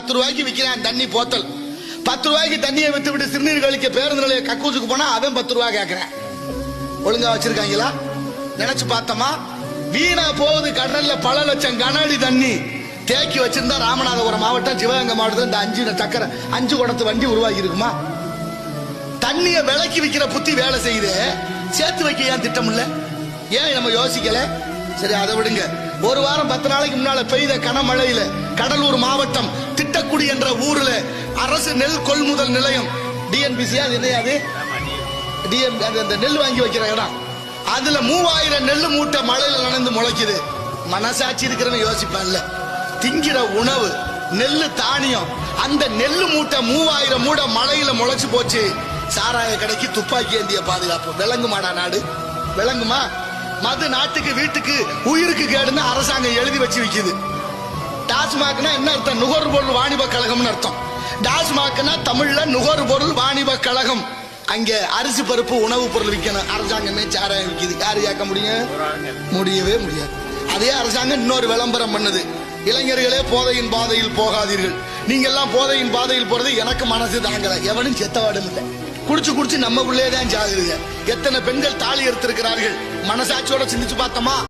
10 ரூபாய்க்கு விற்கிறான் தண்ணி போத்தல். 10 ரூபாய்க்கு தண்ணியை வித்து விட்டு சிறுநீர் கழிக்க பேருந்து நிலைய கக்கூசுக்கு போனா அவன் 10 ரூபாய் கேட்கிறான். ஒழுங்கா வச்சிருக்காங்களா? நினைச்சு பார்த்தோமா? வீணா போகுது கடல்ல பல லட்சம் கன அடி தண்ணி. தேக்கி வச்சிருந்தா ராமநாதபுரம் மாவட்டம், சிவகங்கை மாவட்டத்தில் இந்த 5 சக்கரை 5 குடத்து வண்டி உருவாகி இருக்குமா? தண்ணிய விலைக்கு விற்கிற புத்தி வேலை செய்யுது. சேர்த்து வைக்க ஏன் திட்டம் இல்ல? ஏன் நம்ம யோசிக்கல? சரி, அதை விடுங்க. ஒரு வாரம் 10 நாளைக்கு முன்னால பெய்த கனமழையில கடலூர் மாவட்டம் திட்டக்குடி என்ற ஊர்ல அரசு நெல் கொள்முதல் நிலையம், டிஎன்பிசி, அது என்னையாது, அந்த நெல் வாங்கி வைக்கிற இடம், அதுல 3000 நெல் மூட்டை மழையில நனைந்து முளைக்குது. மனசாட்சி இருக்கிறவன் யோசிப்பான்ல, திங்கிற உணவு நெல்லு தானியம், அந்த நெல்லு மூட்டை 3000 மூட்டை மழையில முளைச்சு போச்சு. சாராய கடைக்கு துப்பாக்கி ஏந்திய பாதுகாப்பு. விளங்குமாடா நாடு? விளங்குமா? மது நாட்டுக்கு வீட்டுக்கு உயிருக்கு கேடுன்னு அரசாங்கம் எழுதி வச்சு விக்குது. டாஸ்மாக்னா என்ன அர்த்தம்? நுகர்பொருள் வாணிப கழகம்னு அர்த்தம். டாஸ்மாக்னா தமிழ்ல நுகர்பொருள் வாணிப கழகம். அங்க அரிசி பருப்பு உணவுப் பொருள் விற்கணும், அரசாங்கமே சாராயம் விக்குது. யாரு கேட்க முடியும்? முடியவே முடியாது. அதே அரசாங்கம் இன்னொரு விளம்பரம் பண்ணுது, இளைஞர்களே போதையின் பாதையில் போகாதீர்கள். நீங்க எல்லாம் போதையின் பாதையில் போறது எனக்கு மனசு தாங்கல. எவனும் செத்தவாடும் இல்லை. குடிச்சு குடிச்சு நம்ம பிள்ளையே தான் சாகுதுங்க. எத்தனை பெண்கள் தாலி எடுத்திருக்கிறார்கள்? மனசாட்சியோட சிந்திச்சு பார்த்தோமா?